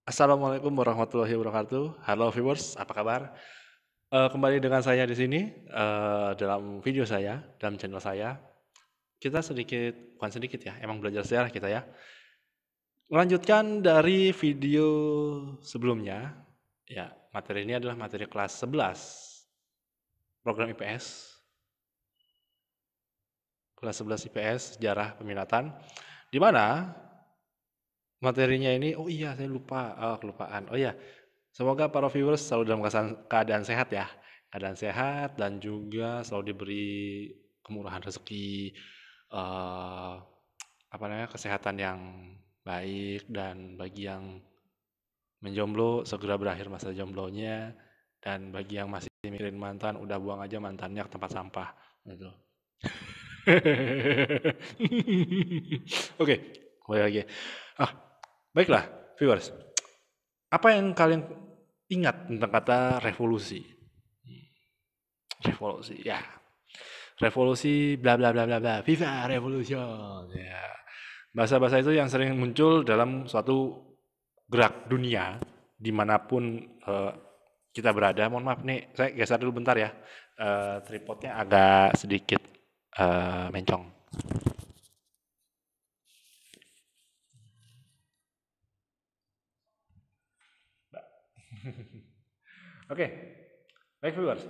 Assalamualaikum warahmatullahi wabarakatuh. Halo viewers, apa kabar? Kembali dengan saya di sini dalam video saya, dalam channel saya. Kita sedikit, bukan sedikit ya, emang belajar sejarah kita ya. Melanjutkan dari video sebelumnya, ya materi ini adalah materi kelas 11 program IPS. Kelas 11 IPS, sejarah peminatan. Di mana materinya ini, oh iya saya lupa, kelupaan. Oh iya, semoga para viewers selalu dalam keadaan sehat ya. Keadaan sehat dan juga selalu diberi kemurahan rezeki, eh, apa namanya, kesehatan yang baik, dan bagi yang menjomblo segera berakhir masa jomblonya, dan bagi yang masih mikirin mantan udah buang aja mantannya ke tempat sampah gitu. Oke, kembali lagi. Ah, baiklah, viewers. Apa yang kalian ingat tentang kata revolusi? Revolusi, ya. Revolusi bla bla bla bla bla. Viva Revolution. Ya. Bahasa-bahasa itu yang sering muncul dalam suatu gerak dunia dimanapun kita berada. Mohon maaf nih, saya geser dulu bentar ya. Tripodnya agak sedikit mencong. Oke, baik viewers.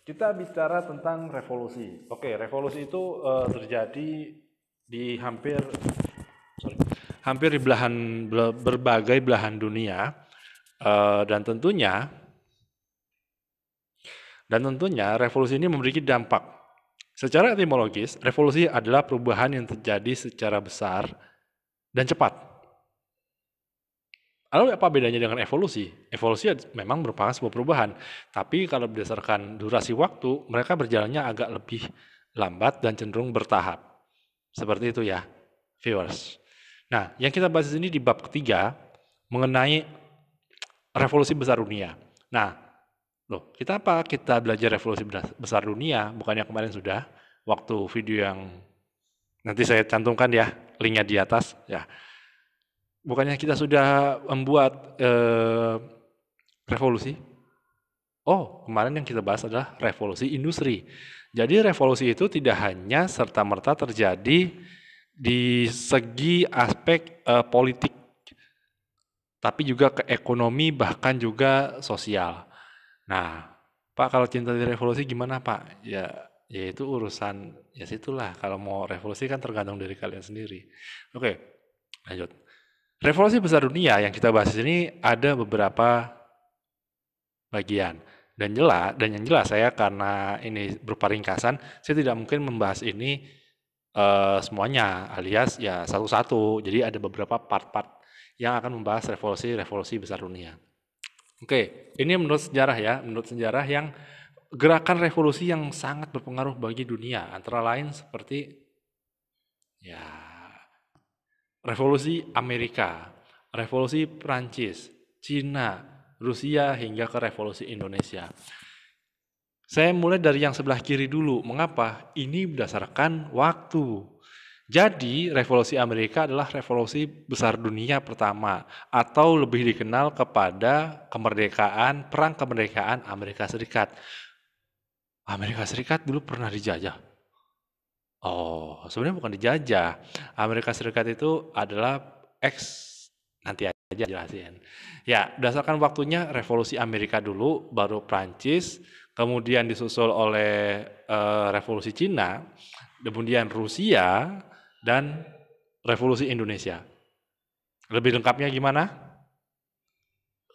Kita bicara tentang revolusi. Oke, revolusi itu terjadi di hampir di berbagai belahan dunia, dan tentunya revolusi ini memiliki dampak. Secara etimologis, revolusi adalah perubahan yang terjadi secara besar dan cepat. Lalu apa bedanya dengan evolusi? Evolusi memang merupakan sebuah perubahan, tapi kalau berdasarkan durasi waktu, mereka berjalannya agak lebih lambat dan cenderung bertahap. Seperti itu ya, viewers. Nah, yang kita bahas di sini di bab ketiga mengenai revolusi besar dunia. Nah, loh, kita belajar revolusi besar dunia, bukannya kemarin sudah, waktu video yang nanti saya cantumkan ya, linknya di atas ya. Bukannya kita sudah membuat revolusi? Oh, kemarin yang kita bahas adalah revolusi industri. Jadi revolusi itu tidak hanya serta-merta terjadi di segi aspek politik, tapi juga ke ekonomi, bahkan juga sosial. Nah, Pak, kalau cinta di revolusi gimana Pak? Ya itu urusan, ya situlah. Kalau mau revolusi kan tergantung dari kalian sendiri. Oke, lanjut. Revolusi besar dunia yang kita bahas di sini ada beberapa bagian. Dan yang jelas saya karena ini berupa ringkasan, saya tidak mungkin membahas ini semuanya, alias ya satu-satu. Jadi ada beberapa part-part yang akan membahas revolusi besar dunia. Oke, ini menurut sejarah ya, menurut sejarah yang gerakan revolusi yang sangat berpengaruh bagi dunia, antara lain seperti ya revolusi Amerika, revolusi Prancis, Cina, Rusia, hingga ke revolusi Indonesia. Saya mulai dari yang sebelah kiri dulu. Mengapa? Ini berdasarkan waktu. Jadi, revolusi Amerika adalah revolusi besar dunia pertama, atau lebih dikenal kepada perang kemerdekaan Amerika Serikat. Amerika Serikat dulu pernah dijajah. Oh, sebenarnya bukan dijajah. Amerika Serikat itu adalah nanti aja jelasin. Ya, berdasarkan waktunya revolusi Amerika dulu, baru Prancis, kemudian disusul oleh revolusi Cina, kemudian Rusia, dan revolusi Indonesia. Lebih lengkapnya gimana?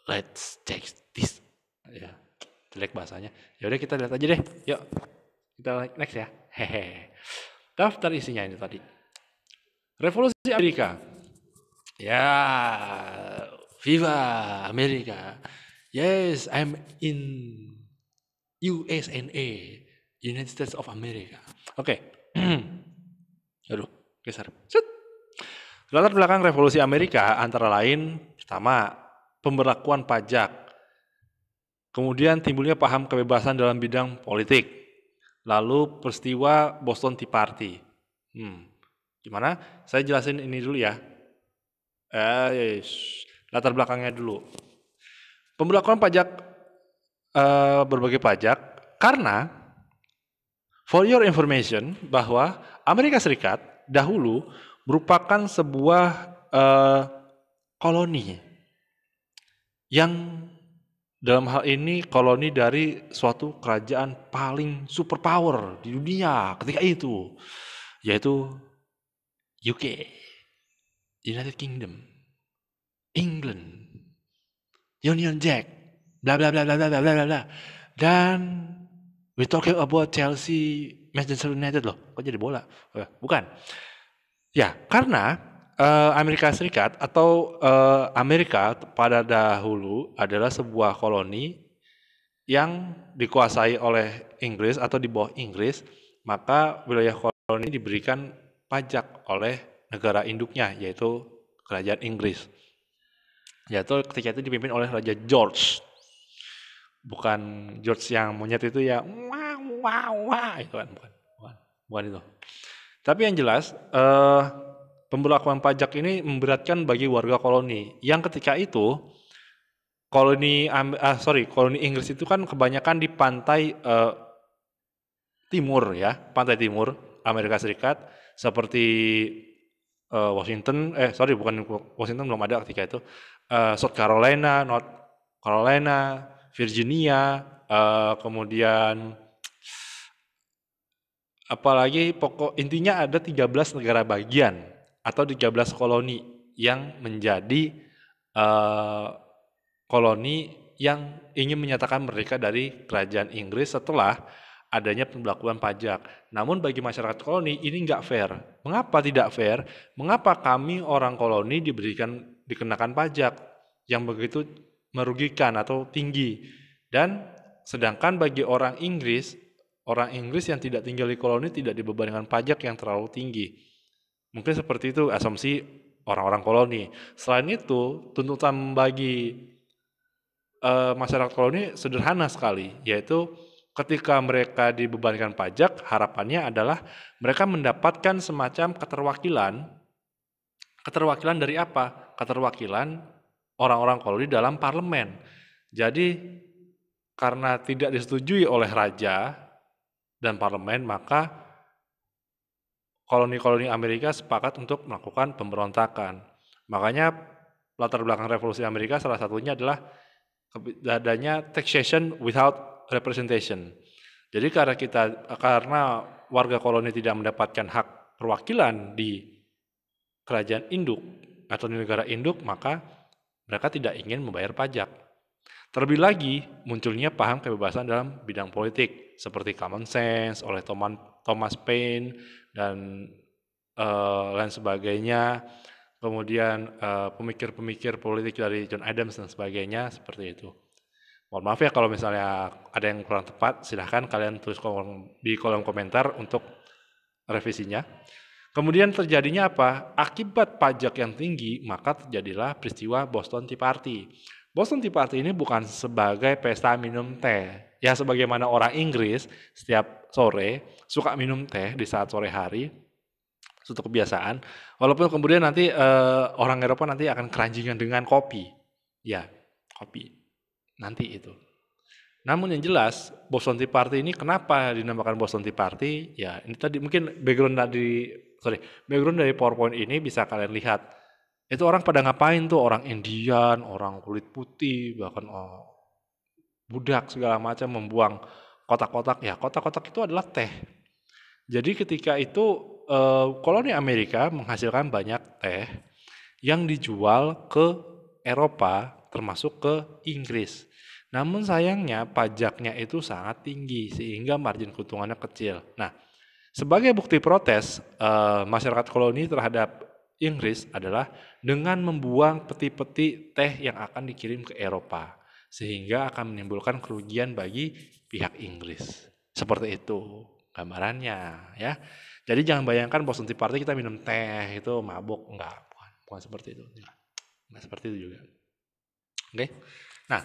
Let's check this. Ya, jelek bahasanya. Ya udah kita lihat aja deh. Yuk, kita next ya. Hehe. Daftar isinya ini tadi. Revolusi Amerika. Ya, Viva Amerika. Yes, I'm in USA, United States of America. Oke. Aduh, geser. Set. Latar belakang revolusi Amerika antara lain, pertama, pemberlakuan pajak. Kemudian timbulnya paham kebebasan dalam bidang politik. Lalu peristiwa Boston Tea Party. Gimana? Saya jelasin ini dulu ya. Latar belakangnya dulu. Pemberlakuan pajak berbagai pajak karena for your information bahwa Amerika Serikat dahulu merupakan sebuah koloni yang dalam hal ini koloni dari suatu kerajaan paling superpower di dunia ketika itu, yaitu UK, United Kingdom, England, Union Jack, bla bla bla bla bla bla bla bla. Dan we talking about Chelsea, Manchester United loh, kok jadi bola? Bukan. Ya, karena Amerika Serikat atau Amerika pada dahulu adalah sebuah koloni yang dikuasai oleh Inggris atau di bawah Inggris, maka wilayah koloni diberikan pajak oleh negara induknya, yaitu kerajaan Inggris. Yaitu ketika itu dipimpin oleh Raja George. Bukan George yang monyet itu ya, wah wah wah, itu kan, bukan itu. Tapi yang jelas, pemberlakuan pajak ini memberatkan bagi warga koloni, yang ketika itu koloni Inggris itu kan kebanyakan di pantai timur ya, pantai timur Amerika Serikat, seperti bukan Washington, belum ada ketika itu, South Carolina, North Carolina, Virginia, kemudian apalagi intinya ada 13 negara bagian atau 13 koloni yang menjadi koloni yang ingin menyatakan merdeka dari kerajaan Inggris setelah adanya pemberlakuan pajak. Namun bagi masyarakat koloni ini nggak fair. Mengapa tidak fair? Mengapa kami orang koloni dikenakan pajak yang begitu merugikan atau tinggi? Dan sedangkan bagi orang Inggris yang tidak tinggal di koloni tidak dibebankan pajak yang terlalu tinggi. Mungkin seperti itu asumsi orang-orang koloni. Selain itu, tuntutan bagi masyarakat koloni sederhana sekali, yaitu ketika mereka dibebankan pajak, harapannya adalah mereka mendapatkan semacam keterwakilan. Keterwakilan dari apa? Keterwakilan orang-orang koloni dalam parlemen. Jadi karena tidak disetujui oleh raja dan parlemen, maka koloni-koloni Amerika sepakat untuk melakukan pemberontakan. Makanya latar belakang revolusi Amerika salah satunya adalah adanya taxation without representation. Jadi karena warga koloni tidak mendapatkan hak perwakilan di kerajaan induk atau di negara induk, maka mereka tidak ingin membayar pajak. Terlebih lagi munculnya paham kebebasan dalam bidang politik seperti common sense oleh Thomas Paine dan lain sebagainya. Kemudian pemikir-pemikir politik dari John Adams dan sebagainya seperti itu. Mohon maaf ya kalau misalnya ada yang kurang tepat, silahkan kalian tulis di kolom komentar untuk revisinya. Kemudian terjadinya apa? Akibat pajak yang tinggi, maka terjadilah peristiwa Boston Tea Party. Boston Tea Party ini bukan sebagai pesta minum teh. Ya sebagaimana orang Inggris setiap sore suka minum teh di saat sore hari, suatu kebiasaan. Walaupun kemudian nanti orang Eropa nanti akan keranjingan dengan kopi. Ya, kopi. Nanti itu. Namun yang jelas, Boston Tea Party ini kenapa dinamakan Boston Tea Party? Ya, ini tadi mungkin background dari PowerPoint ini bisa kalian lihat. Itu orang pada ngapain tuh? Orang Indian, orang kulit putih, bahkan budak segala macam membuang kotak-kotak. Ya, kotak-kotak itu adalah teh. Jadi ketika itu koloni Amerika menghasilkan banyak teh yang dijual ke Eropa termasuk ke Inggris. Namun sayangnya pajaknya itu sangat tinggi sehingga margin keuntungannya kecil. Nah, sebagai bukti protes masyarakat koloni terhadap Inggris adalah dengan membuang peti-peti teh yang akan dikirim ke Eropa sehingga akan menimbulkan kerugian bagi pihak Inggris. Seperti itu gambarannya ya. Jadi jangan bayangkan Boston Tea Party kita minum teh itu mabuk, bukan seperti itu. Enggak seperti itu juga. Oke. Nah,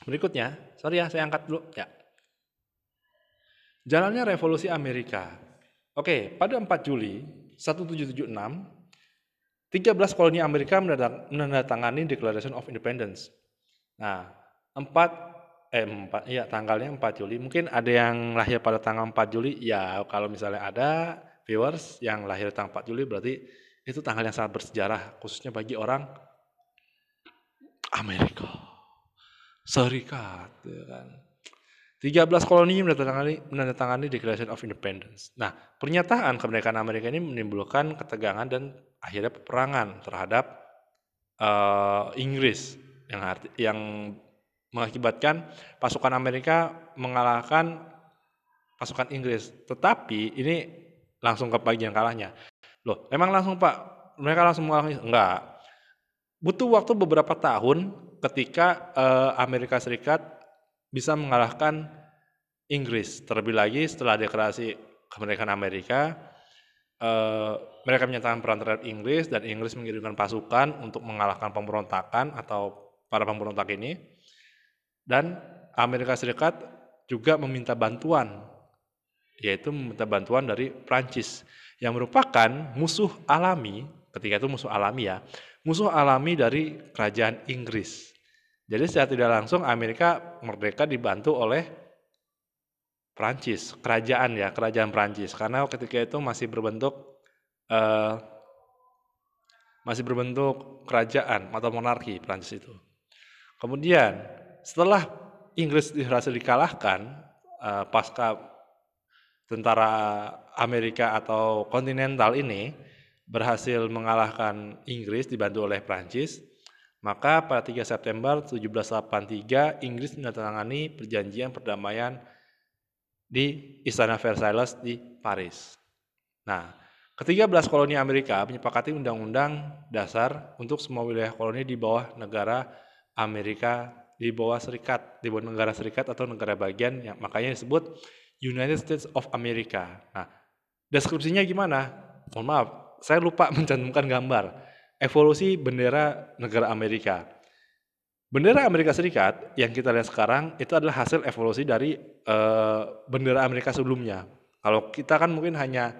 berikutnya, sorry ya saya angkat dulu ya. Jalannya revolusi Amerika. Oke, pada 4 Juli 1776 13 koloni Amerika menandatangani Declaration of Independence. Nah, tanggalnya 4 Juli. Mungkin ada yang lahir pada tanggal 4 Juli. Ya, kalau misalnya ada viewers yang lahir tanggal 4 Juli berarti itu tanggal yang sangat bersejarah, khususnya bagi orang Amerika Serikat, ya kan. 13 koloni menandatangani Declaration of Independence. Nah, pernyataan kemerdekaan Amerika ini menimbulkan ketegangan dan akhirnya peperangan terhadap Inggris yang mengakibatkan pasukan Amerika mengalahkan pasukan Inggris. Tetapi ini langsung ke bagian kalahnya. Loh, emang langsung Pak? Mereka langsung mengalahkan? Enggak. Butuh waktu beberapa tahun ketika Amerika Serikat bisa mengalahkan Inggris. Terlebih lagi setelah deklarasi kemerdekaan Amerika, mereka menyatakan perang terhadap Inggris dan Inggris mengirimkan pasukan untuk mengalahkan pemberontakan atau para pemberontak ini. Dan Amerika Serikat juga meminta bantuan, yaitu meminta bantuan dari Prancis yang merupakan musuh alami, ketika itu musuh alami ya, musuh alami dari kerajaan Inggris. Jadi secara tidak langsung Amerika merdeka dibantu oleh Prancis, kerajaan Prancis, karena ketika itu masih berbentuk kerajaan atau monarki Prancis itu. Kemudian setelah Inggris berhasil dikalahkan, pasca tentara Amerika atau kontinental ini berhasil mengalahkan Inggris dibantu oleh Prancis, maka pada 3 September 1783 Inggris menandatangani perjanjian perdamaian di Istana Versailles di Paris. Nah, ke-13 koloni Amerika menyepakati Undang-Undang Dasar untuk semua wilayah koloni di bawah negara Amerika, di bawah negara serikat atau negara bagian, yang makanya disebut United States of America. Nah, deskripsinya gimana? Mohon maaf, saya lupa mencantumkan gambar. Evolusi bendera negara Amerika. Bendera Amerika Serikat yang kita lihat sekarang itu adalah hasil evolusi dari bendera Amerika sebelumnya. Kalau kita kan mungkin hanya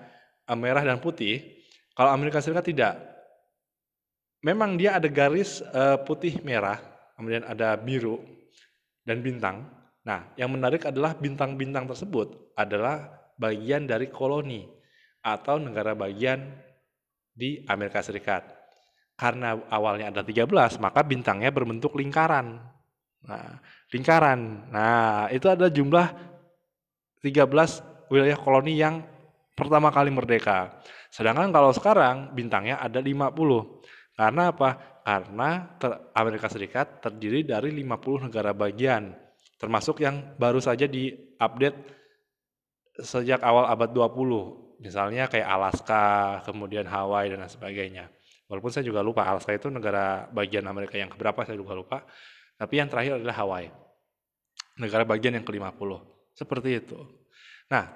merah dan putih, kalau Amerika Serikat tidak. Memang dia ada garis putih merah, kemudian ada biru dan bintang. Nah, yang menarik adalah bintang-bintang tersebut adalah bagian dari koloni atau negara bagian di Amerika Serikat. Karena awalnya ada 13, maka bintangnya berbentuk lingkaran. Nah, lingkaran. Nah, itu ada jumlah 13 wilayah koloni yang pertama kali merdeka. Sedangkan kalau sekarang bintangnya ada 50. Karena apa? Karena Amerika Serikat terdiri dari 50 negara bagian, termasuk yang baru saja diupdate sejak awal abad 20. Misalnya kayak Alaska, kemudian Hawaii dan sebagainya. Walaupun saya juga lupa, Alaska itu negara bagian Amerika yang keberapa saya juga lupa. Tapi yang terakhir adalah Hawaii, negara bagian yang ke-50. Seperti itu. Nah,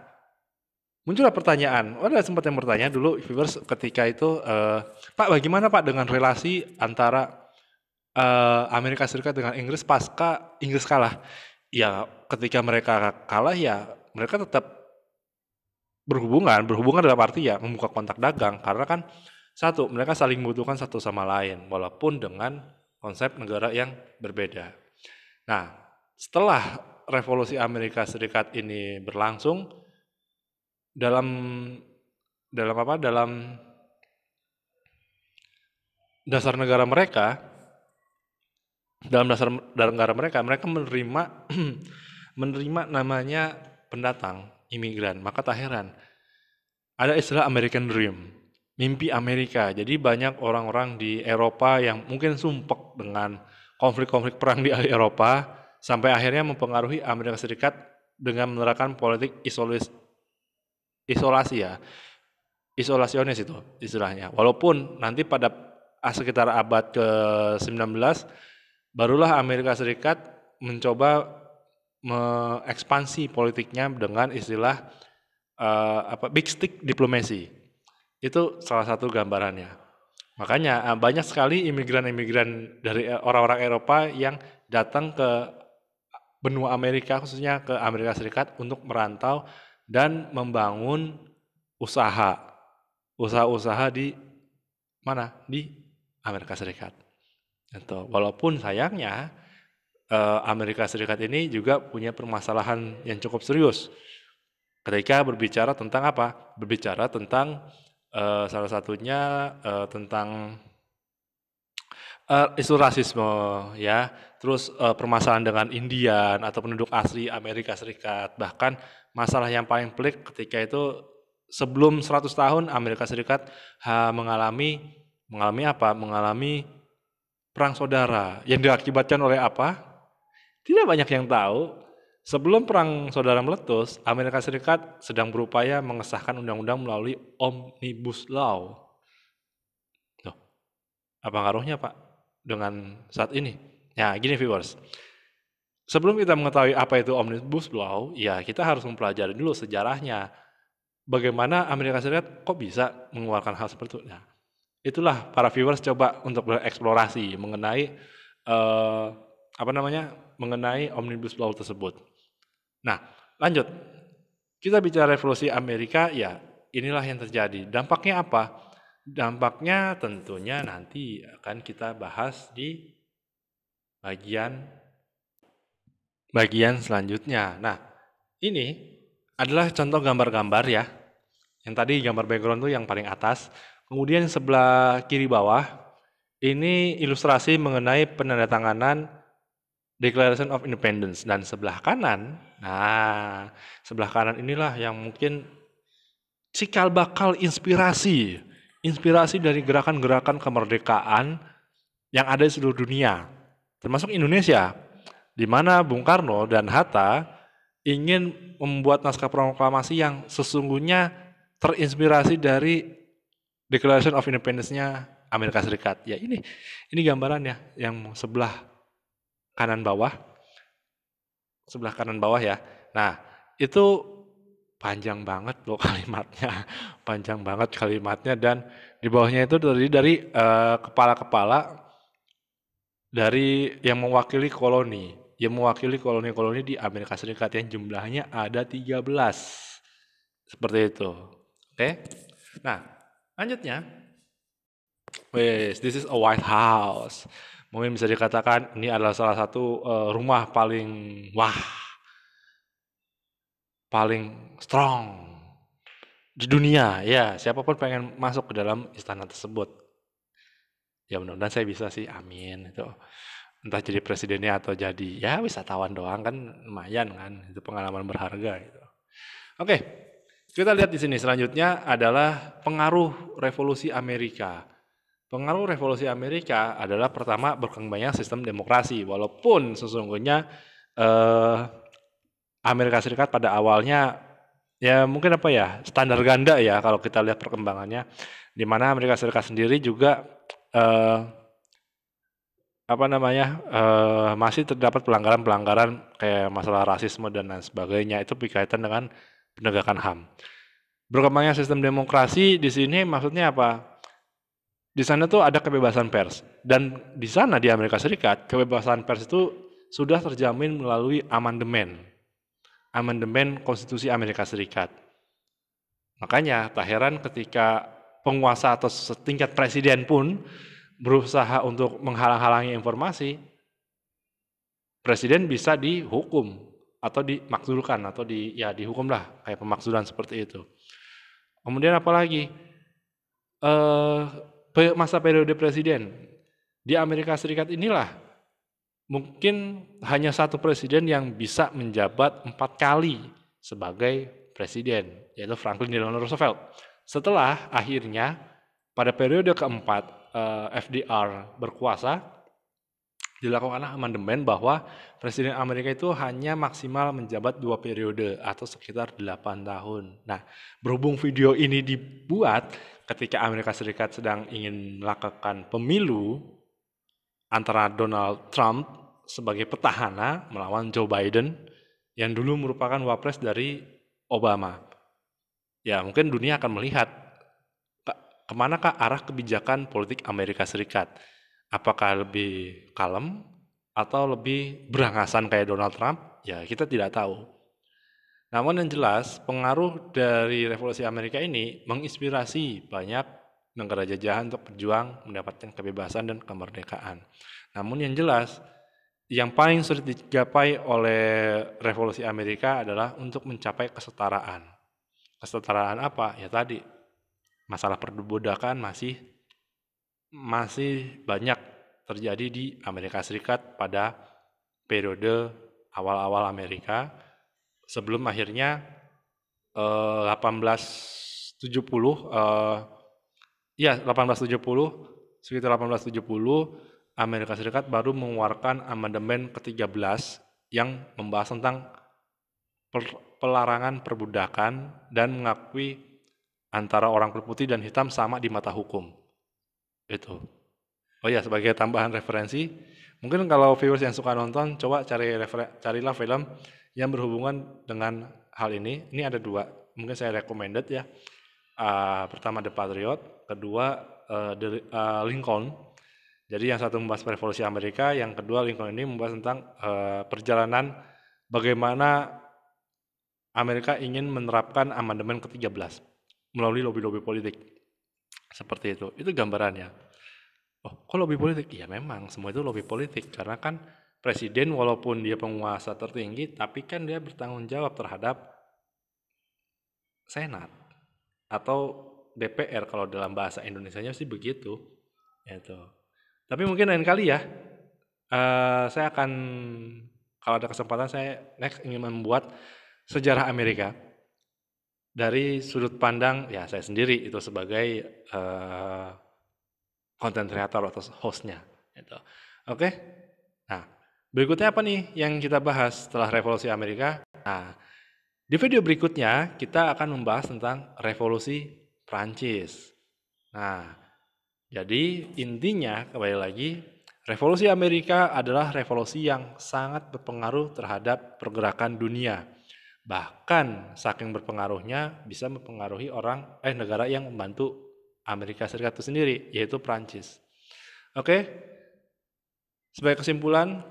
muncullah pertanyaan, ada sempat yang bertanya dulu viewers ketika itu, Pak bagaimana Pak dengan relasi antara Amerika Serikat dengan Inggris pasca Inggris kalah? Ya ketika mereka kalah ya mereka tetap berhubungan dalam arti ya membuka kontak dagang, karena kan satu, mereka saling membutuhkan satu sama lain walaupun dengan konsep negara yang berbeda. Nah, setelah revolusi Amerika Serikat ini berlangsung, dalam dasar negara mereka, mereka menerima namanya pendatang, imigran. Maka tak heran ada istilah American Dream, mimpi Amerika. Jadi banyak orang-orang di Eropa yang mungkin sumpek dengan konflik-konflik perang di Eropa sampai akhirnya mempengaruhi Amerika Serikat dengan menerapkan politik isolasionis itu istilahnya. Walaupun nanti pada sekitar abad ke-19 barulah Amerika Serikat mencoba mengekspansi politiknya dengan istilah big stick diplomacy. Itu salah satu gambarannya. Makanya banyak sekali imigran-imigran dari orang-orang Eropa yang datang ke benua Amerika, khususnya ke Amerika Serikat untuk merantau dan membangun usaha-usaha di mana? Di Amerika Serikat. Gitu. Walaupun sayangnya Amerika Serikat ini juga punya permasalahan yang cukup serius ketika berbicara tentang apa? Berbicara tentang salah satunya tentang isu rasisme, ya, terus permasalahan dengan Indian atau penduduk asli Amerika Serikat. Bahkan masalah yang paling pelik ketika itu sebelum 100 tahun Amerika Serikat mengalami apa? Mengalami perang saudara yang diakibatkan oleh apa? Tidak banyak yang tahu. Sebelum perang saudara meletus, Amerika Serikat sedang berupaya mengesahkan undang-undang melalui Omnibus Law. Loh, apa ngaruhnya Pak dengan saat ini? Ya, gini viewers. Sebelum kita mengetahui apa itu Omnibus Law, ya kita harus mempelajari dulu sejarahnya. Bagaimana Amerika Serikat kok bisa mengeluarkan hal seperti itu? Nah, itulah para viewers coba untuk bereksplorasi mengenai mengenai Omnibus Law tersebut. Nah, lanjut. Kita bicara revolusi Amerika, ya inilah yang terjadi. Dampaknya apa? Dampaknya tentunya nanti akan kita bahas di bagian selanjutnya. Nah, ini adalah contoh gambar-gambar ya. Yang tadi gambar background tuh yang paling atas. Kemudian sebelah kiri bawah, ini ilustrasi mengenai penandatanganan Declaration of Independence. Dan sebelah kanan, nah sebelah kanan inilah yang mungkin cikal bakal inspirasi dari gerakan-gerakan kemerdekaan yang ada di seluruh dunia, termasuk Indonesia, di mana Bung Karno dan Hatta ingin membuat naskah proklamasi yang sesungguhnya terinspirasi dari Declaration of Independence-nya Amerika Serikat. Ya ini gambarannya yang sebelah kanan bawah ya. Nah, itu panjang banget loh kalimatnya. Panjang banget kalimatnya dan di bawahnya itu terdiri dari kepala-kepala dari yang mewakili koloni di Amerika Serikat yang jumlahnya ada 13. Seperti itu. Oke. Nah, lanjutnya. This is a White House. Mungkin bisa dikatakan ini adalah salah satu rumah paling strong di dunia. Ya, siapapun pengen masuk ke dalam istana tersebut. Ya mudah-mudahan saya bisa sih, amin. Itu entah jadi presidennya atau jadi ya wisatawan doang kan lumayan kan, itu pengalaman berharga gitu. Oke, kita lihat di sini selanjutnya adalah pengaruh revolusi Amerika. Pengaruh revolusi Amerika adalah pertama berkembangnya sistem demokrasi, walaupun sesungguhnya Amerika Serikat pada awalnya ya mungkin standar ganda ya kalau kita lihat perkembangannya, di mana Amerika Serikat sendiri juga masih terdapat pelanggaran-pelanggaran kayak masalah rasisme dan lain sebagainya, itu berkaitan dengan penegakan HAM. Berkembangnya sistem demokrasi di sini maksudnya apa? Di sana tuh ada kebebasan pers, dan di sana di Amerika Serikat kebebasan pers itu sudah terjamin melalui amandemen Konstitusi Amerika Serikat. Makanya tak heran ketika penguasa atau setingkat presiden pun berusaha untuk menghalang-halangi informasi, presiden bisa dihukum atau dimakzulkan atau dihukum lah, kayak pemakzulan seperti itu. Kemudian apalagi masa periode presiden di Amerika Serikat inilah mungkin hanya satu presiden yang bisa menjabat 4 kali sebagai presiden, yaitu Franklin Delano Roosevelt. Setelah akhirnya pada periode keempat FDR berkuasa, dilakukanlah amandemen bahwa presiden Amerika itu hanya maksimal menjabat 2 periode atau sekitar 8 tahun. Nah, berhubung video ini dibuat ketika Amerika Serikat sedang ingin melakukan pemilu antara Donald Trump sebagai petahana melawan Joe Biden yang dulu merupakan wapres dari Obama. Ya, mungkin dunia akan melihat kemanakah arah kebijakan politik Amerika Serikat. Apakah lebih kalem atau lebih berangasan kayak Donald Trump? Ya, kita tidak tahu. Namun yang jelas, pengaruh dari revolusi Amerika ini menginspirasi banyak negara jajahan untuk berjuang mendapatkan kebebasan dan kemerdekaan. Namun yang jelas, yang paling sulit dicapai oleh revolusi Amerika adalah untuk mencapai kesetaraan. Kesetaraan apa? Ya tadi, masalah perbudakan masih banyak terjadi di Amerika Serikat pada periode awal-awal Amerika sebelum akhirnya 1870 sekitar 1870 Amerika Serikat baru mengeluarkan amandemen ke-13 yang membahas tentang pelarangan perbudakan dan mengakui antara orang kulit putih dan hitam sama di mata hukum. Itu. Oh ya, sebagai tambahan referensi, mungkin kalau viewers yang suka nonton, coba carilah film yang berhubungan dengan hal ini. Ini ada dua, mungkin saya recommended ya. Pertama The Patriot, kedua Lincoln. Jadi yang satu membahas revolusi Amerika, yang kedua Lincoln ini membahas tentang perjalanan bagaimana Amerika ingin menerapkan amandemen ke-13 melalui lobby-lobby politik. Seperti itu. Itu gambarannya. Oh, kok lobby politik? Ya memang, semua itu lobby politik. Karena kan presiden walaupun dia penguasa tertinggi, tapi kan dia bertanggung jawab terhadap Senat atau DPR kalau dalam bahasa Indonesianya sih begitu. Itu. Tapi mungkin lain kali ya, saya akan kalau ada kesempatan saya next ingin membuat sejarah Amerika dari sudut pandang ya saya sendiri itu sebagai content creator atau hostnya. Gitu. Oke, nah berikutnya apa nih yang kita bahas setelah revolusi Amerika? Nah, di video berikutnya kita akan membahas tentang revolusi Prancis. Nah, jadi intinya kembali lagi, revolusi Amerika adalah revolusi yang sangat berpengaruh terhadap pergerakan dunia. Bahkan saking berpengaruhnya bisa mempengaruhi negara yang membantu Amerika Serikat itu sendiri, yaitu Prancis. Oke, sebagai kesimpulan,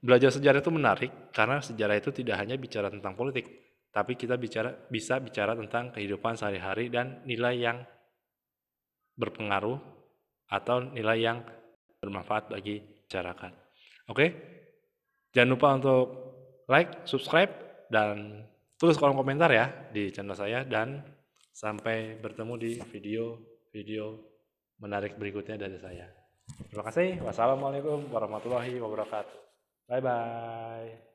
belajar sejarah itu menarik karena sejarah itu tidak hanya bicara tentang politik, tapi kita bisa bicara tentang kehidupan sehari-hari dan nilai yang berpengaruh atau nilai yang bermanfaat bagi masyarakat. Oke, jangan lupa untuk like, subscribe, dan tulis kolom komentar ya di channel saya, dan sampai bertemu di video menarik berikutnya dari saya. Terima kasih. Wassalamualaikum warahmatullahi wabarakatuh. Bye-bye.